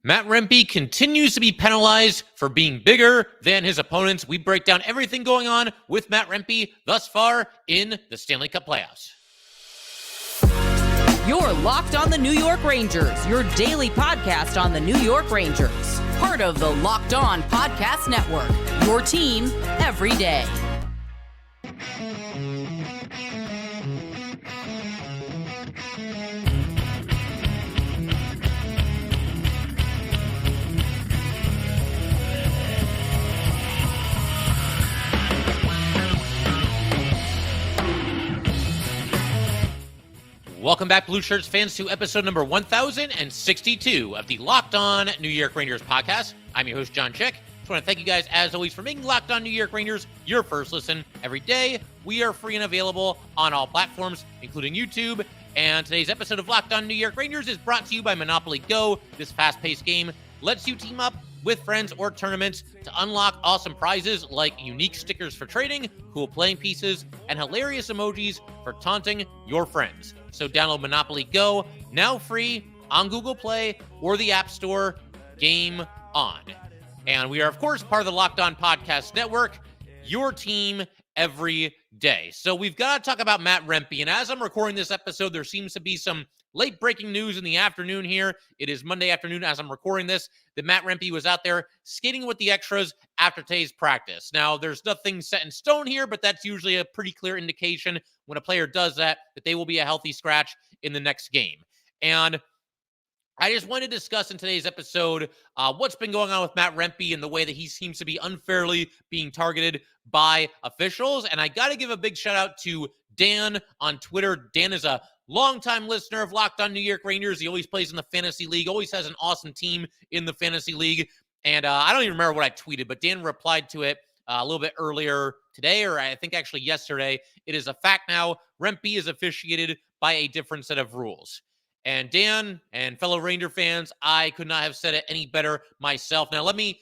Matt Rempe continues to be penalized for being bigger than his opponents. We break down everything going on with Matt Rempe thus far in the Stanley Cup playoffs. You're Locked on the New York Rangers, your daily podcast on the New York Rangers. Part of the Locked On Podcast Network, your team every day. Welcome back, Blue Shirts fans, to episode number 1062 of the Locked On New York Rangers podcast. I'm your host, John Chick. Just want to thank you guys, as always, for making Locked On New York Rangers your first listen every day. We are free and available on all platforms, including YouTube. And today's episode of Locked On New York Rangers is brought to you by Monopoly Go. This fast-paced game lets you team up with friends or tournaments to unlock awesome prizes like unique stickers for trading, cool playing pieces, and hilarious emojis for taunting your friends. So download Monopoly Go, now free on Google Play or the App Store. Game on. And we are, of course, part of the Locked On Podcast Network, your team every day. So we've got to talk about Matt Rempe. And as I'm recording this episode, there seems to be some late breaking news in the afternoon here. It is Monday afternoon as I'm recording this, that Matt Rempe was out there skating with the extras after today's practice. Now, there's nothing set in stone here, but that's usually a pretty clear indication when a player does that they will be a healthy scratch in the next game. And I just want to discuss in today's episode what's been going on with Matt Rempe and the way that he seems to be unfairly being targeted by officials. And I got to give a big shout out to Dan on Twitter. Dan is a longtime listener of Locked On New York Rangers. He always plays in the fantasy league, always has an awesome team in the fantasy league. And I don't even remember what I tweeted, but Dan replied to it a little bit earlier today, or I think actually yesterday. It is a fact now. Rempe is officiated by a different set of rules. And Dan and fellow Ranger fans, I could not have said it any better myself. Now, let me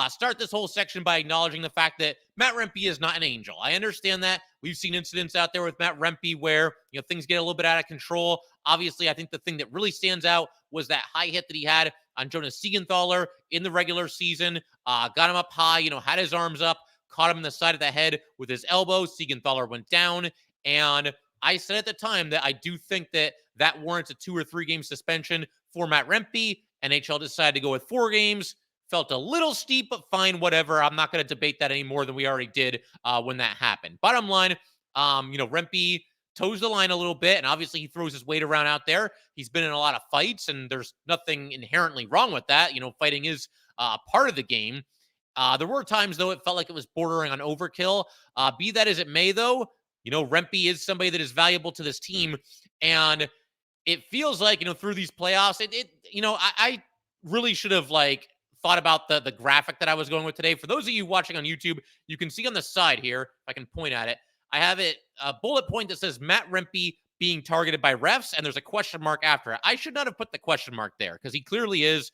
start this whole section by acknowledging the fact that Matt Rempe is not an angel. I understand that. We've seen incidents out there with Matt Rempe where things get a little bit out of control. Obviously, I think the thing that really stands out was that high hit that he had on Jonas Siegenthaler in the regular season. Got him up high, had his arms up, caught him in the side of the head with his elbow. Siegenthaler went down. And I said at the time that I do think that warrants a 2 or 3 game suspension for Matt Rempe. NHL decided to go with 4 games. Felt a little steep, but fine, whatever. I'm not going to debate that any more than we already did when that happened. Bottom line, Rempe toes the line a little bit, and obviously he throws his weight around out there. He's been in a lot of fights, and there's nothing inherently wrong with that. Fighting is part of the game. There were times, though, it felt like it was bordering on overkill. Be that as it may, though, Rempe is somebody that is valuable to this team, and it feels like, through these playoffs, I really should have, thought about the graphic that I was going with today. For those of you watching on YouTube, you can see on the side here, if I can point at it, I have it, a bullet point that says Matt Rempe being targeted by refs, and there's a question mark after it. I should not have put the question mark there, because he clearly is.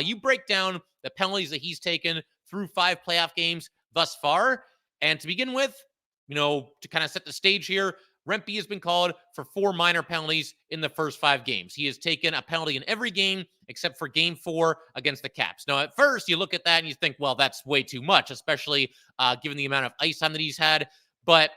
You break down the penalties that he's taken through 5 playoff games thus far, and to begin with, to kind of set the stage here, Rempe has been called for 4 minor penalties in the first 5 games. He has taken a penalty in every game except for game 4 against the Caps. Now, at first, you look at that and you think, well, that's way too much, especially given the amount of ice time that he's had. But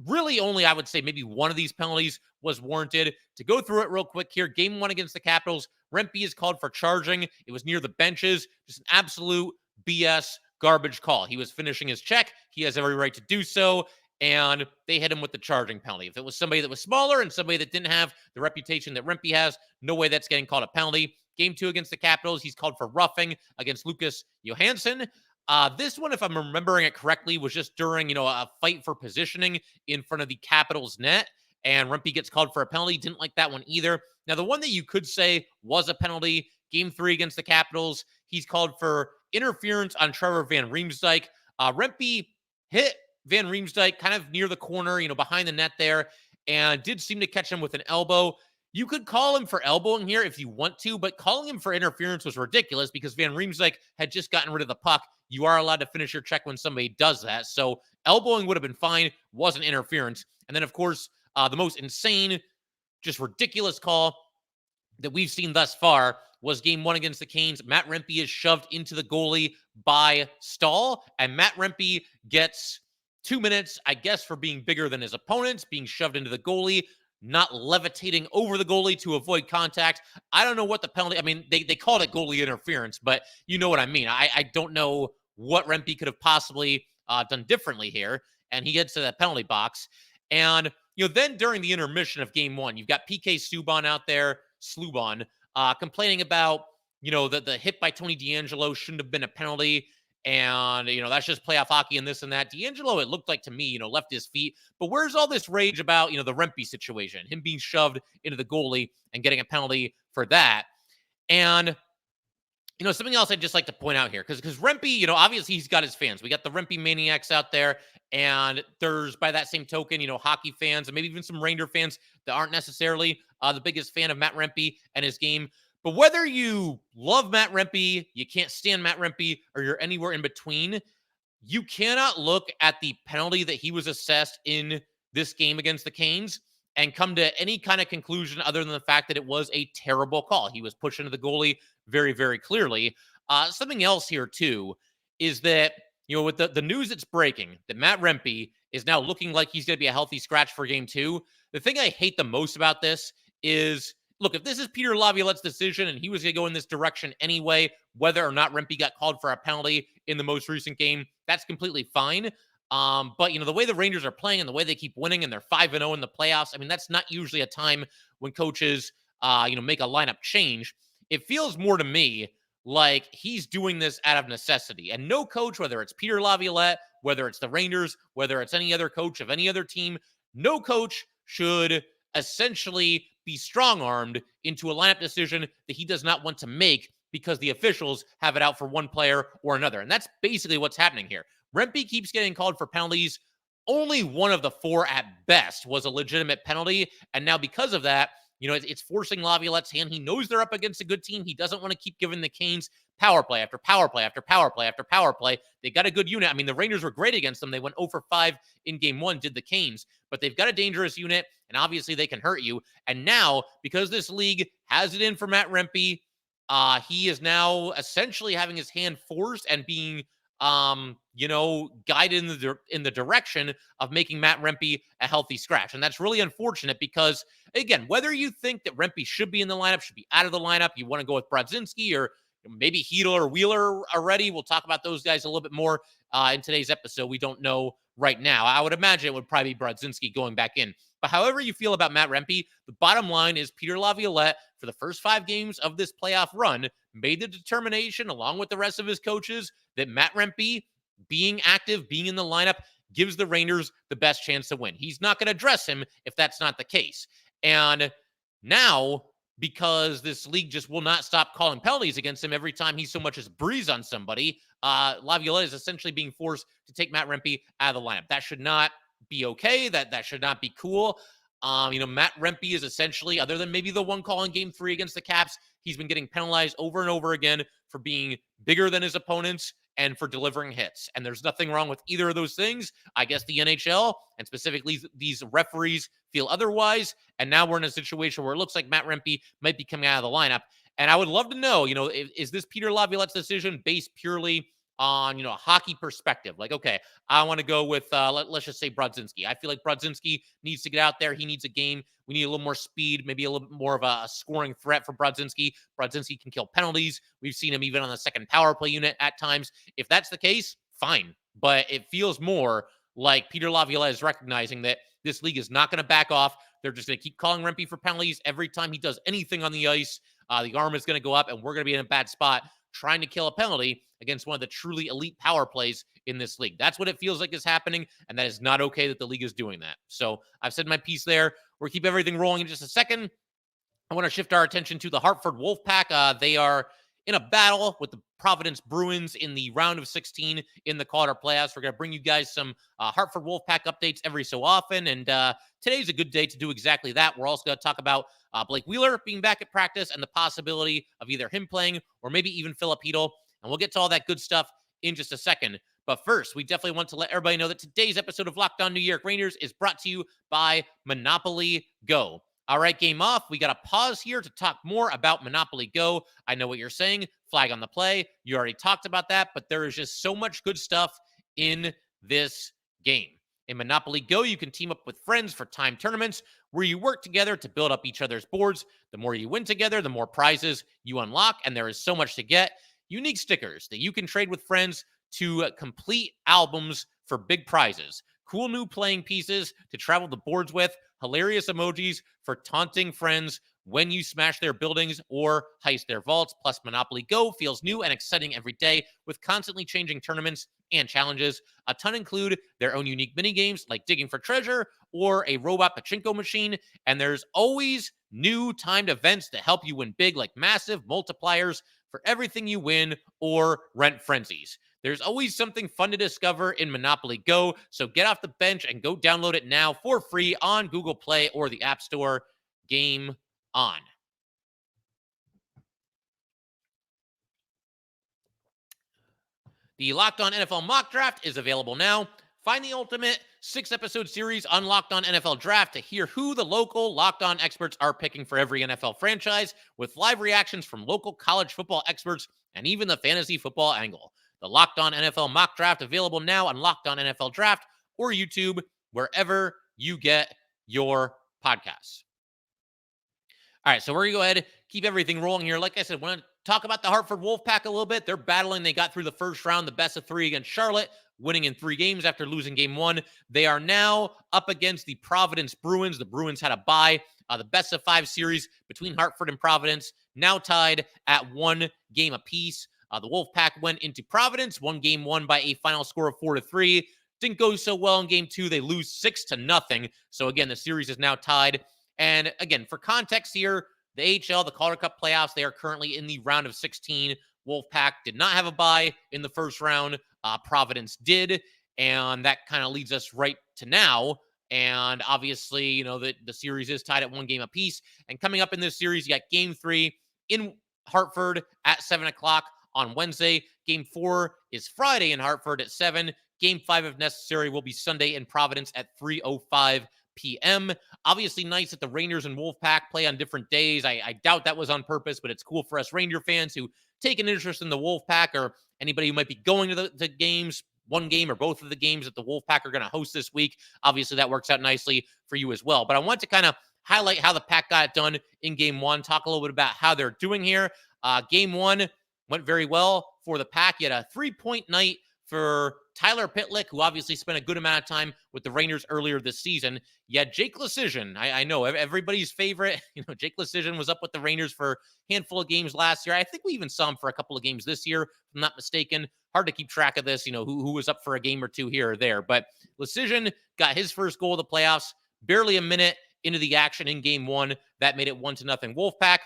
really only, I would say, maybe one of these penalties was warranted. To go through it real quick here, game 1 against the Capitals, Rempe is called for charging. It was near the benches. Just an absolute BS garbage call. He was finishing his check. He has every right to do so. And they hit him with the charging penalty. If it was somebody that was smaller and somebody that didn't have the reputation that Rempe has, no way that's getting called a penalty. Game 2 against the Capitals, he's called for roughing against Lucas Johansson. This one, if I'm remembering it correctly, was just during, a fight for positioning in front of the Capitals net. And Rempe gets called for a penalty. Didn't like that one either. Now, the one that you could say was a penalty, game 3 against the Capitals, he's called for interference on Trevor Van Riemsdyk. Rempe hit Van Riemsdyk kind of near the corner, behind the net there, and did seem to catch him with an elbow. You could call him for elbowing here if you want to, but calling him for interference was ridiculous because Van Riemsdyk had just gotten rid of the puck. You are allowed to finish your check when somebody does that. So elbowing would have been fine, wasn't interference. And then, of course, the most insane, just ridiculous call that we've seen thus far was game 1 against the Canes. Matt Rempe is shoved into the goalie by Stahl, and Matt Rempe gets 2 minutes, I guess, for being bigger than his opponents, being shoved into the goalie, not levitating over the goalie to avoid contact. I don't know what the penalty, I mean, they called it goalie interference, but you know what I mean. I don't know what Rempe could have possibly done differently here, and he gets to that penalty box. And, then during the intermission of game 1, you've got PK Subban out there, complaining about, the hit by Tony DeAngelo shouldn't have been a penalty. And, that's just playoff hockey and this and that. DeAngelo, it looked like to me, left his feet. But where's all this rage about, the Rempe situation, him being shoved into the goalie and getting a penalty for that? And, something else I'd just like to point out here, because Rempe, obviously he's got his fans. We got the Rempe maniacs out there. And there's, by that same token, hockey fans and maybe even some Ranger fans that aren't necessarily the biggest fan of Matt Rempe and his game. But whether you love Matt Rempe, you can't stand Matt Rempe, or you're anywhere in between, you cannot look at the penalty that he was assessed in this game against the Canes and come to any kind of conclusion other than the fact that it was a terrible call. He was pushed into the goalie very, very clearly. Something else here, too, is that, with the news that's breaking, that Matt Rempe is now looking like he's going to be a healthy scratch for game 2. The thing I hate the most about this is, look, if this is Peter Laviolette's decision and he was going to go in this direction anyway, whether or not Rempe got called for a penalty in the most recent game, that's completely fine. But, the way the Rangers are playing and the way they keep winning and they're 5-0 in the playoffs, I mean, that's not usually a time when coaches, make a lineup change. It feels more to me like he's doing this out of necessity. And no coach, whether it's Peter Laviolette, whether it's the Rangers, whether it's any other coach of any other team, no coach should essentially be strong-armed into a lineup decision that he does not want to make because the officials have it out for one player or another. And that's basically what's happening here. Rempe keeps getting called for penalties. Only one of the 4 at best was a legitimate penalty. And now because of that, it's forcing Laviolette's hand. He knows they're up against a good team. He doesn't want to keep giving the Canes power play after power play after power play after power play. They got a good unit. I mean, the Rangers were great against them. They went 0 for 5 in game 1, did the Canes, but they've got a dangerous unit, and obviously they can hurt you. And now, because this league has it in for Matt Rempe, he is now essentially having his hand forced and being guided in the direction of making Matt Rempe a healthy scratch. And that's really unfortunate because, again, whether you think that Rempe should be in the lineup, should be out of the lineup, you want to go with Brodzinski or maybe Chytil or Wheeler already. We'll talk about those guys a little bit more in today's episode. We don't know right now. I would imagine it would probably be Brodzinski going back in. But however you feel about Matt Rempe, the bottom line is Peter Laviolette, for the first 5 games of this playoff run, made the determination, along with the rest of his coaches, that Matt Rempe being active, being in the lineup, gives the Rangers the best chance to win. He's not going to address him if that's not the case. And now, because this league just will not stop calling penalties against him every time he so much as breathes on somebody, Laviolette is essentially being forced to take Matt Rempe out of the lineup. That should not be okay. That should not be cool. Matt Rempe is essentially, other than maybe the one call in game 3 against the Caps, he's been getting penalized over and over again for being bigger than his opponents and for delivering hits. And there's nothing wrong with either of those things. I guess the NHL and specifically these referees feel otherwise. And now we're in a situation where it looks like Matt Rempe might be coming out of the lineup. And I would love to know, is this Peter Laviolette's decision based purely on, a hockey perspective? Like, okay, I want to go with, let's just say Brodzinski. I feel like Brodzinski needs to get out there. He needs a game. We need a little more speed, maybe a little bit more of a scoring threat for Brodzinski. Brodzinski can kill penalties. We've seen him even on the second power play unit at times. If that's the case, fine. But it feels more like Peter Laviolette is recognizing that this league is not going to back off. They're just going to keep calling Rempe for penalties. Every time he does anything on the ice, the arm is going to go up, and we're going to be in a bad spot trying to kill a penalty against one of the truly elite power plays in this league. That's what it feels like is happening, and that is not okay that the league is doing that. So I've said my piece there. We'll keep everything rolling in just a second. I want to shift our attention to the Hartford Wolf Pack. They are in a battle with the Providence Bruins in the round of 16 in the Calder playoffs. We're going to bring you guys some Hartford Wolf Pack updates every so often, and today's a good day to do exactly that. We're also going to talk about Blake Wheeler being back at practice and the possibility of either him playing or maybe even Filip Chytil, and we'll get to all that good stuff in just a second. But first, we definitely want to let everybody know that today's episode of Locked On New York Rangers is brought to you by Monopoly Go. All right, game off. We got to pause here to talk more about Monopoly Go. I know what you're saying. Flag on the play. You already talked about that, but there is just so much good stuff in this game. In Monopoly Go, you can team up with friends for time tournaments where you work together to build up each other's boards. The more you win together, the more prizes you unlock, and there is so much to get. Unique stickers that you can trade with friends to complete albums for big prizes. Cool new playing pieces to travel the boards with, hilarious emojis for taunting friends when you smash their buildings or heist their vaults. Plus, Monopoly Go feels new and exciting every day with constantly changing tournaments and challenges. A ton include their own unique mini games like digging for treasure or a robot pachinko machine. And there's always new timed events to help you win big, like massive multipliers for everything you win or rent frenzies. There's always something fun to discover in Monopoly Go, so get off the bench and go download it now for free on Google Play or the App Store. Game on. The Locked On NFL Mock Draft is available now. Find the ultimate 6-episode series on Locked On NFL Draft to hear who the local Locked On experts are picking for every NFL franchise, with live reactions from local college football experts and even the fantasy football angle. The Locked On NFL Mock Draft available now on Locked On NFL Draft or YouTube, wherever you get your podcasts. All right, so we're going to go ahead, keep everything rolling here. Like I said, I want to talk about the Hartford Wolf Pack a little bit. They're battling. They got through the first round, the best of 3 against Charlotte, winning in 3 games after losing game 1. They are now up against the Providence Bruins. The Bruins had a bye. The best of 5 series between Hartford and Providence, now tied at 1 game apiece. The Wolf Pack went into Providence, won game 1 by a final score of 4-3. Didn't go so well in game 2. They lose 6-0. So again, the series is now tied. And again, for context here, the AHL, the Calder Cup playoffs, they are currently in the round of 16. Wolfpack did not have a bye in the first round. Providence did. And that kind of leads us right to now. And obviously, you know, the series is tied at 1 game apiece. And coming up in this series, you got game 3 in Hartford at 7 o'clock on Wednesday. Game 4 is Friday in Hartford at 7. Game 5, if necessary, will be Sunday in Providence at 3:05 p.m. Obviously, nice that the Rangers and Wolfpack play on different days. I doubt that was on purpose, but it's cool for us Ranger fans who take an interest in the Wolfpack, or anybody who might be going to the games, one game or both of the games that the Wolfpack are going to host this week. Obviously, that works out nicely for you as well. But I want to kind of highlight how the Pack got it done in game 1, talk a little bit about how they're doing here. Game 1 went very well for the Pack. You had a 3-point night for Tyler Pitlick, who obviously spent a good amount of time with the Rangers earlier this season. Yeah, Jake Lecision, I know everybody's favorite. You know, Jake Lecision was up with the Rangers for a handful of games last year. I think we even saw him for a couple of games this year, if I'm not mistaken. Hard to keep track of this, you know, who was up for a game or two here or there. But Lecision got his first goal of the playoffs, barely a minute into the action in game 1. That made it 1-0 Wolfpack.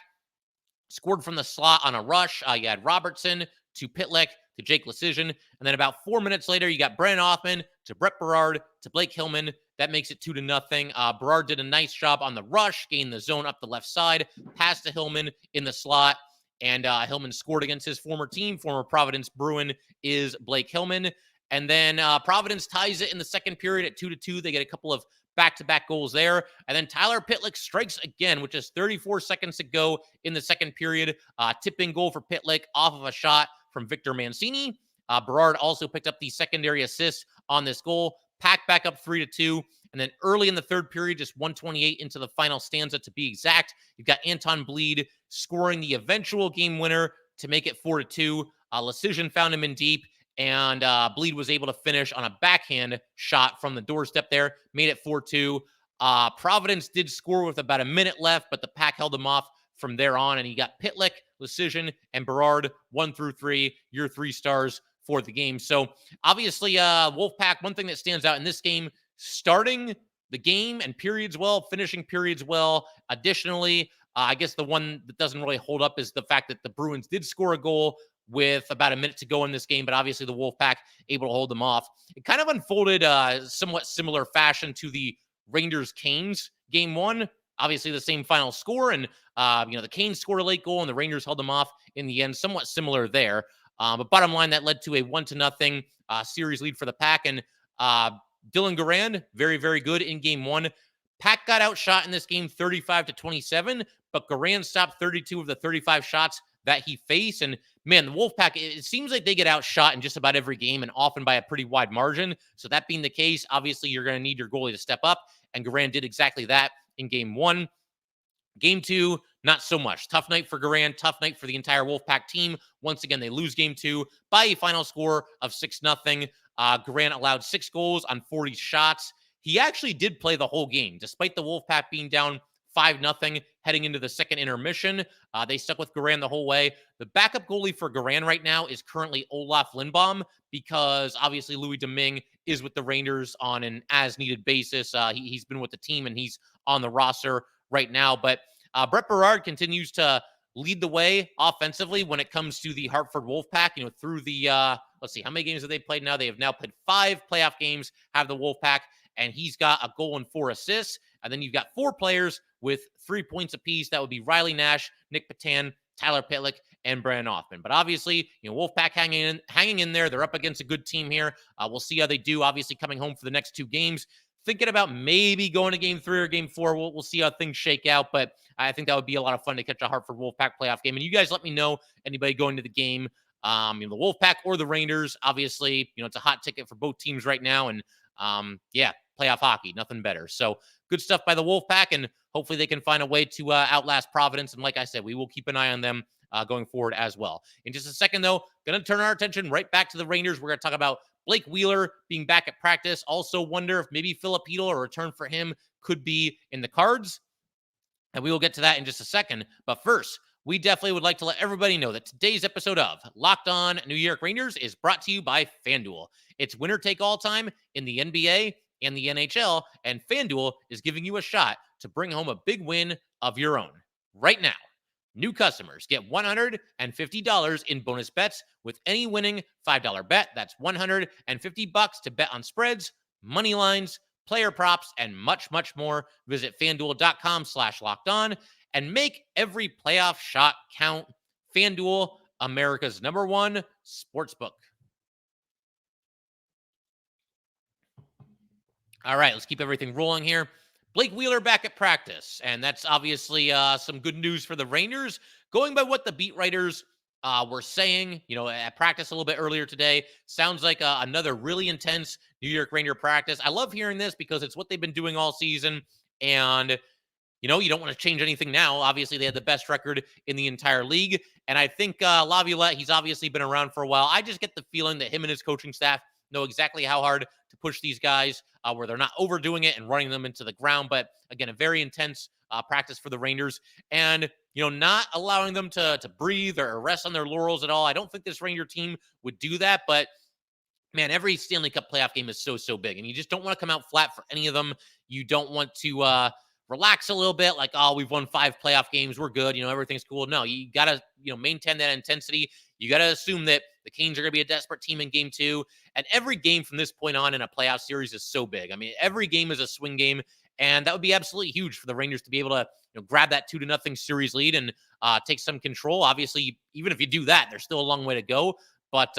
Scored from the slot on a rush. You had Robertson to Pitlick to Jake Lecision. And then about 4 minutes later, you got Brennan Hoffman to Brett Berard to Blake Hillman. That makes it 2-0. Berard did a nice job on the rush, gained the zone up the left side, passed to Hillman in the slot, and Hillman scored against his former team. Former Providence Bruin is Blake Hillman. And then Providence ties it in the second period at 2-2. They get a couple of back-to-back goals there. And then Tyler Pitlick strikes again, with just 34 seconds to go in the second period. Tipping goal for Pitlick off of a shot from Victor Mancini. Berard also picked up the secondary assist on this goal. Pack back up 3-2. And then early in the third period, just 1:28 into the final stanza to be exact, you've got Anton Bleed scoring the eventual game winner to make it 4-2. Lecision found him in deep, and Bleed was able to finish on a backhand shot from the doorstep there, made it 4-2. Providence did score with about a minute left, but the Pack held them off from there on, and you got Pitlick, Lecision, and Berard 1 through 3, your 3 stars for the game. So obviously, Wolfpack, one thing that stands out in this game, starting the game and periods well, finishing periods well. Additionally, I guess the one that doesn't really hold up is the fact that the Bruins did score a goal with about a minute to go in this game, but obviously the Wolfpack able to hold them off. It kind of unfolded somewhat similar fashion to the Rangers-Canes game 1. Obviously the same final score, and the Canes scored a late goal and the Rangers held them off in the end. Somewhat similar there. But bottom line, that led to a 1-0 series lead for the Pack. And Dylan Garand, very, very good in game 1. Pack got outshot in this game 35-27, but Garand stopped 32 of the 35 shots that he faced. And man, the Wolfpack, it seems like they get outshot in just about every game and often by a pretty wide margin. So that being the case, obviously you're going to need your goalie to step up. And Garand did exactly that in game one. Game two, not so much. Tough night for Garand, tough night for the entire Wolfpack team. Once again, they lose game two by a final score of 6-0. Garand allowed 6 goals on 40 shots. He actually did play the whole game, despite the Wolfpack being down 5-0 heading into the second intermission. They stuck with Garand the whole way. The backup goalie for Garand right now is currently Olaf Lindbaum, because obviously Louis Domingue is with the Rangers on an as-needed basis. He's been with the team, and he's on the roster right now. But Brett Berard continues to lead the way offensively when it comes to the Hartford Wolf Pack. Through the, let's see, how many games have they played now? They have now played 5 playoff games, have the Wolf Pack, and he's got a goal and 4 assists. And then you've got 4 players with 3 points apiece. That would be Riley Nash, Nick Patan, Tyler Pitlick, and Brandon Hoffman. But obviously, Wolfpack hanging in there. They're up against a good team here. We'll see how they do. Obviously, coming home for the next 2 games. Thinking about maybe going to game 3 or game 4. We'll see how things shake out. But I think that would be a lot of fun to catch a Hartford Wolfpack playoff game. And you guys let me know, anybody going to the game, the Wolfpack or the Rangers. Obviously, it's a hot ticket for both teams right now. And yeah, playoff hockey, nothing better. So good stuff by the Wolfpack, and hopefully they can find a way to outlast Providence. And like I said, we will keep an eye on them going forward as well. In just a second, though, going to turn our attention right back to the Rangers. We're going to talk about Blake Wheeler being back at practice. Also wonder if maybe Filip Chytil, a return for him, could be in the cards. And we will get to that in just a second. But first, we definitely would like to let everybody know that today's episode of Locked On New York Rangers is brought to you by FanDuel. It's winner take all time in the NBA and the NHL, and FanDuel is giving you a shot to bring home a big win of your own. Right now, new customers get $150 in bonus bets with any winning $5 bet. That's $150 to bet on spreads, money lines, player props, and much, much more. Visit FanDuel.com/lockedon and make every playoff shot count. FanDuel, America's #1 sportsbook. All right, let's keep everything rolling here. Blake Wheeler back at practice, and that's obviously some good news for the Rangers. Going by what the beat writers were saying, at practice a little bit earlier today, sounds like another really intense New York Ranger practice. I love hearing this because it's what they've been doing all season, and you don't want to change anything now. Obviously, they had the best record in the entire league, and I think Laviolette, he's obviously been around for a while. I just get the feeling that him and his coaching staff know exactly how hard to push these guys, where they're not overdoing it and running them into the ground. But again, a very intense practice for the Rangers, and not allowing them to breathe or rest on their laurels at all. I don't think this Ranger team would do that, but man, every Stanley Cup playoff game is so big, and you just don't want to come out flat for any of them. You don't want to relax a little bit, like, oh, we've won 5 playoff games, we're good, everything's cool. No, you got to, maintain that intensity. You got to assume that the Canes are going to be a desperate team in game 2. And every game from this point on in a playoff series is so big. I mean, every game is a swing game, and that would be absolutely huge for the Rangers to be able to grab that 2-0 series lead and take some control. Obviously, even if you do that, there's still a long way to go. But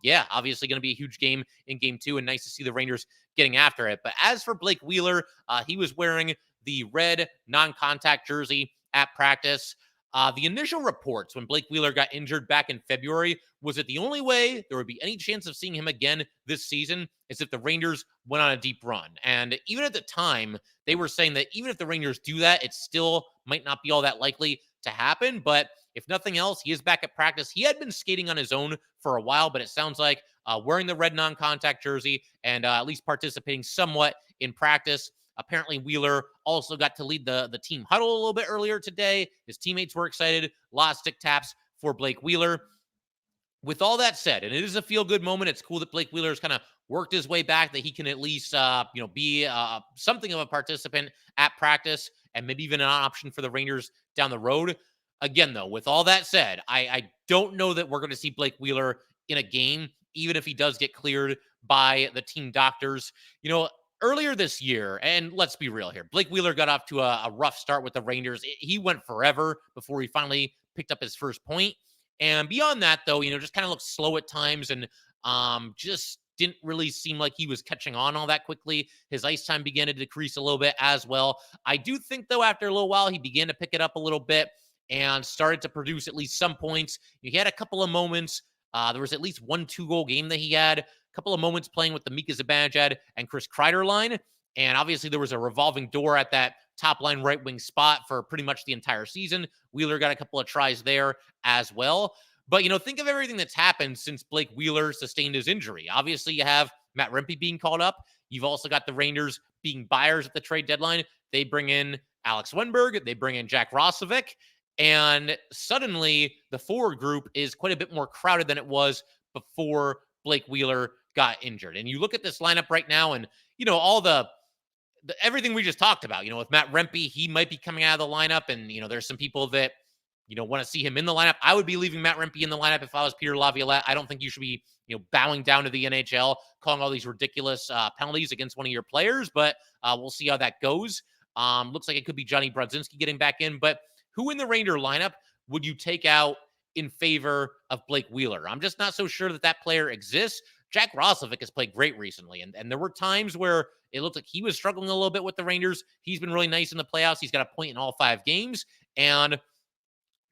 yeah, obviously going to be a huge game in game 2, and nice to see the Rangers getting after it. But as for Blake Wheeler, he was wearing the red non-contact jersey at practice. The initial reports when Blake Wheeler got injured back in February was that the only way there would be any chance of seeing him again this season is if the Rangers went on a deep run. And even at the time, they were saying that even if the Rangers do that, it still might not be all that likely to happen. But if nothing else, he is back at practice. He had been skating on his own for a while, but it sounds like wearing the red non-contact jersey and at least participating somewhat in practice. Apparently, Wheeler also got to lead the team huddle a little bit earlier today. His teammates were excited. A lot of stick taps for Blake Wheeler. With all that said, and it is a feel-good moment, it's cool that Blake Wheeler has kind of worked his way back, that he can at least be something of a participant at practice and maybe even an option for the Rangers down the road. Again, though, with all that said, I don't know that we're going to see Blake Wheeler in a game, even if he does get cleared by the team doctors. Earlier this year, and let's be real here, Blake Wheeler got off to a rough start with the Rangers. He went forever before he finally picked up his first point. And beyond that, though, just kind of looked slow at times and just didn't really seem like he was catching on all that quickly. His ice time began to decrease a little bit as well. I do think, though, after a little while, he began to pick it up a little bit and started to produce at least some points. He had a couple of moments. There was at least 1 2-goal game that he had. A couple of moments playing with the Mika Zibanejad and Chris Kreider line. And obviously, there was a revolving door at that top line right wing spot for pretty much the entire season. Wheeler got a couple of tries there as well. But, think of everything that's happened since Blake Wheeler sustained his injury. Obviously, you have Matt Rempe being called up. You've also got the Rangers being buyers at the trade deadline. They bring in Alex Wenberg. They bring in Jack Roslovic. And suddenly, the forward group is quite a bit more crowded than it was before Blake Wheeler got injured. And you look at this lineup right now and, all the everything we just talked about, with Matt Rempe, he might be coming out of the lineup. And, there's some people that, want to see him in the lineup. I would be leaving Matt Rempe in the lineup if I was Peter Laviolette. I don't think you should be, bowing down to the NHL, calling all these ridiculous penalties against one of your players, but we'll see how that goes. Looks like it could be Johnny Brodzinski getting back in, but who in the Ranger lineup would you take out in favor of Blake Wheeler? I'm just not so sure that player exists. Jack Roslovic has played great recently, and there were times where it looked like he was struggling a little bit with the Rangers. He's been really nice in the playoffs. He's got a point in all 5 games, and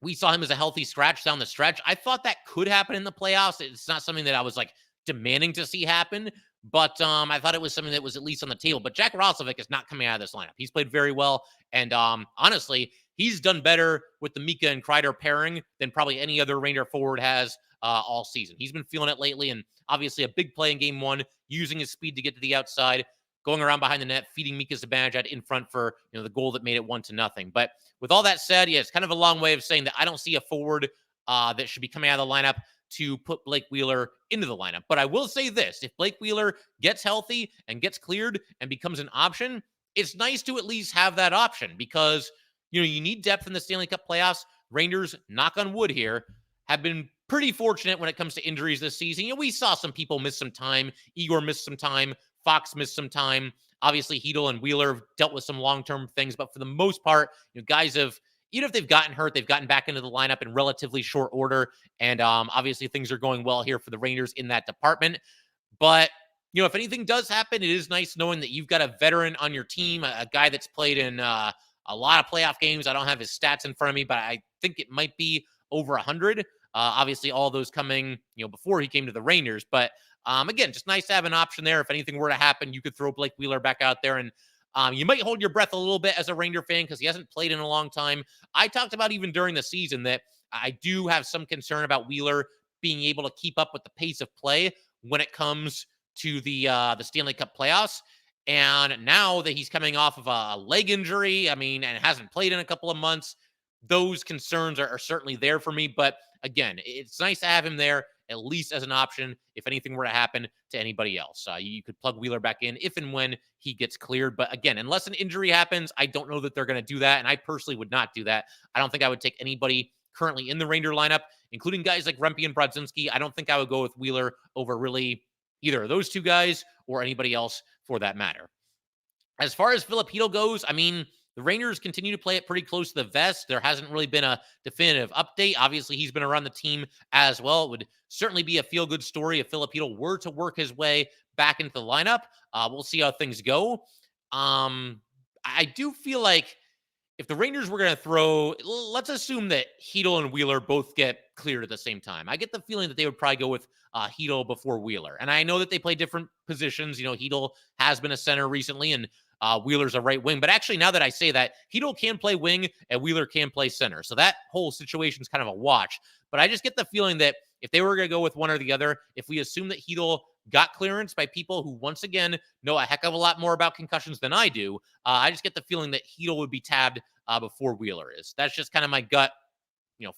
we saw him as a healthy scratch down the stretch. I thought that could happen in the playoffs. It's not something that I was demanding to see happen, but I thought it was something that was at least on the table. But Jack Roslovic is not coming out of this lineup. He's played very well, and honestly, he's done better with the Mika and Kreider pairing than probably any other Ranger forward has all season. He's been feeling it lately, and obviously a big play in game 1, using his speed to get to the outside, going around behind the net, feeding Mika Zibanejad in front for the goal that made it 1-0. But with all that said, it's kind of a long way of saying that I don't see a forward that should be coming out of the lineup to put Blake Wheeler into the lineup. But I will say this: if Blake Wheeler gets healthy and gets cleared and becomes an option, it's nice to at least have that option, because you need depth in the Stanley Cup playoffs. Rangers, knock on wood here, have been pretty fortunate when it comes to injuries this season. We saw some people miss some time. Igor missed some time. Fox missed some time. Obviously, Chytil and Wheeler have dealt with some long-term things, but for the most part, guys have, even if they've gotten hurt, they've gotten back into the lineup in relatively short order. And obviously, things are going well here for the Rangers in that department. But, if anything does happen, it is nice knowing that you've got a veteran on your team, a guy that's played in a lot of playoff games. I don't have his stats in front of me, but I think it might be over 100. Obviously, all those coming, before he came to the Rangers. But again, just nice to have an option there. If anything were to happen, you could throw Blake Wheeler back out there, and you might hold your breath a little bit as a Ranger fan because he hasn't played in a long time. I talked about even during the season that I do have some concern about Wheeler being able to keep up with the pace of play when it comes to the Stanley Cup playoffs. And now that he's coming off of a leg injury, and hasn't played in a couple of months, those concerns are certainly there for me. But again, it's nice to have him there, at least as an option, if anything were to happen to anybody else. You could plug Wheeler back in if and when he gets cleared. But again, unless an injury happens, I don't know that they're going to do that. And I personally would not do that. I don't think I would take anybody currently in the Ranger lineup, including guys like Rempe and Brodzinski. I don't think I would go with Wheeler over really either of those two guys or anybody else for that matter. As far as Filip Chytil goes, the Rangers continue to play it pretty close to the vest. There hasn't really been a definitive update. Obviously, he's been around the team as well. It would certainly be a feel-good story if Filip Chytil were to work his way back into the lineup. We'll see how things go. I do feel like if the Rangers were going to throw, let's assume that Chytil and Wheeler both get cleared at the same time. I get the feeling that they would probably go with Chytil before Wheeler. And I know that they play different positions. Chytil has been a center recently, and Wheeler's a right wing. But actually, now that I say that, Chytil can play wing and Wheeler can play center. So that whole situation is kind of a watch. But I just get the feeling that if they were going to go with one or the other, if we assume that Chytil got clearance by people who, once again, know a heck of a lot more about concussions than I do, I just get the feeling that Chytil would be tabbed before Wheeler is. That's just kind of my gut,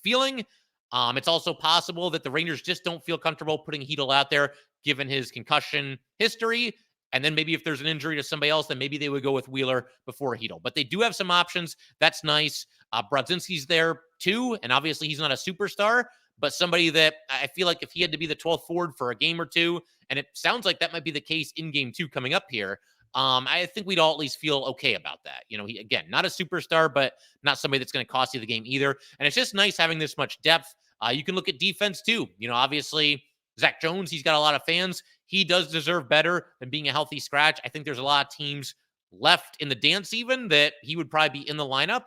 feeling. It's also possible that the Rangers just don't feel comfortable putting Chytil out there, given his concussion history. And then maybe if there's an injury to somebody else, then maybe they would go with Wheeler before Chytil. But they do have some options. That's nice. Brodzinski's there too. And obviously he's not a superstar, but somebody that I feel like if he had to be the 12th forward for a game or two, and it sounds like that might be the case in game 2 coming up here, I think we'd all at least feel okay about that. He, again, not a superstar, but not somebody that's going to cost you the game either. And it's just nice having this much depth. You can look at defense too. Obviously Zach Jones, he's got a lot of fans. he does deserve better than being a healthy scratch. I think there's a lot of teams left in the dance even that he would probably be in the lineup,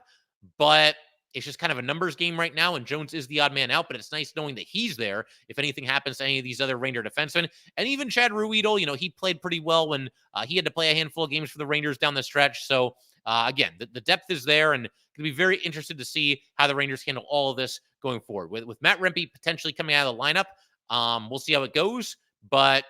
but it's just kind of a numbers game right now, and Jones is the odd man out, but it's nice knowing that he's there if anything happens to any of these other Ranger defensemen. And even Chad Ruedel, he played pretty well when he had to play a handful of games for the Rangers down the stretch. So, again, the depth is there, and going to be very interested to see how the Rangers handle all of this going forward. With Matt Rempe potentially coming out of the lineup, we'll see how it goes, but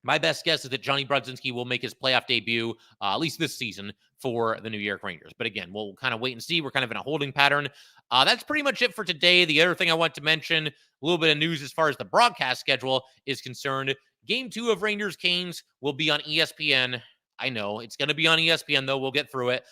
my best guess is that Johnny Brodzinski will make his playoff debut, at least this season, for the New York Rangers. But again, we'll kind of wait and see. We're kind of in a holding pattern. That's pretty much it for today. The other thing I want to mention, a little bit of news as far as the broadcast schedule is concerned. Game 2 of Rangers-Canes will be on ESPN. I know, it's going to be on ESPN, though. We'll get through it.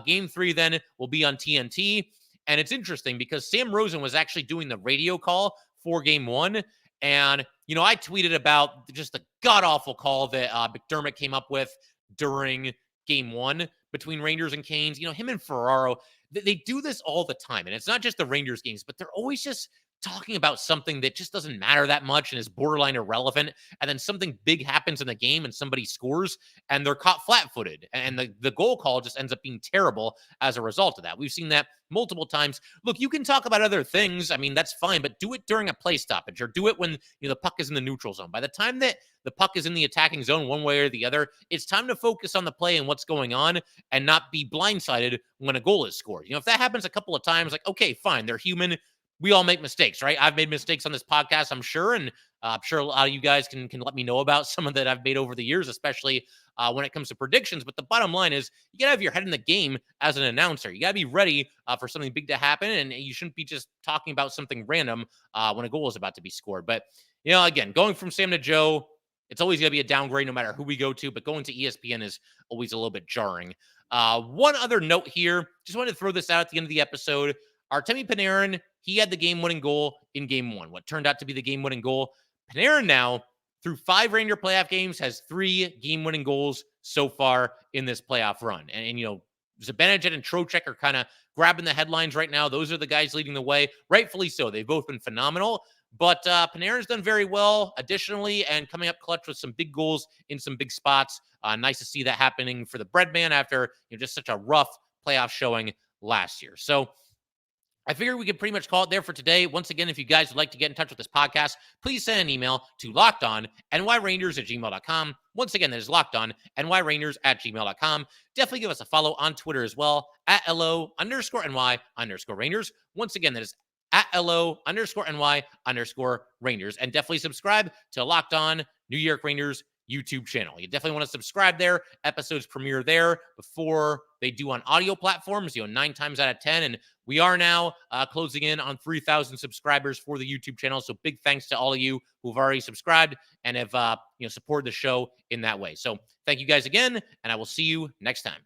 Game 3, then, will be on TNT. And it's interesting because Sam Rosen was actually doing the radio call for Game 1. And, I tweeted about just the god-awful call that McDermott came up with during Game 1 between Rangers and Canes. Him and Ferraro, they do this all the time. And it's not just the Rangers games, but they're always just talking about something that just doesn't matter that much and is borderline irrelevant. And then something big happens in the game and somebody scores and they're caught flat-footed. And the goal call just ends up being terrible as a result of that. We've seen that multiple times. Look, you can talk about other things. I mean, that's fine, but do it during a play stoppage or do it when the puck is in the neutral zone. By the time that the puck is in the attacking zone one way or the other, it's time to focus on the play and what's going on and not be blindsided when a goal is scored. If that happens a couple of times, like, okay, fine, they're human. We all make mistakes, right? I've made mistakes on this podcast, I'm sure, and I'm sure a lot of you guys can let me know about some of that I've made over the years, especially when it comes to predictions. But the bottom line is you got to have your head in the game as an announcer. You got to be ready for something big to happen, and you shouldn't be just talking about something random when a goal is about to be scored. But, again, going from Sam to Joe, it's always going to be a downgrade no matter who we go to, but going to ESPN is always a little bit jarring. One other note here, just wanted to throw this out at the end of the episode. Artemi Panarin, he had the game-winning goal in Game 1, what turned out to be the game-winning goal. Panarin now, through 5 Ranger playoff games, has 3 game-winning goals so far in this playoff run. And Zibanejad and Trocheck are kind of grabbing the headlines right now. Those are the guys leading the way, rightfully so. They've both been phenomenal. But Panarin's done very well additionally and coming up clutch with some big goals in some big spots. Nice to see that happening for the Breadman after just such a rough playoff showing last year. So I figured we could pretty much call it there for today. Once again, if you guys would like to get in touch with this podcast, please send an email to lockedonnyrangers@gmail.com. Once again, that is lockedonnyrangers@gmail.com. Definitely give us a follow on Twitter as well, @LO_NY_Rangers. Once again, that is @LO_NY_Rangers. And definitely subscribe to Locked On New York Rangers YouTube channel. You definitely want to subscribe there. Episodes premiere there before they do on audio platforms, 9 times out of 10. And we are now closing in on 3,000 subscribers for the YouTube channel. So big thanks to all of you who've already subscribed and have supported the show in that way. So thank you guys again, and I will see you next time.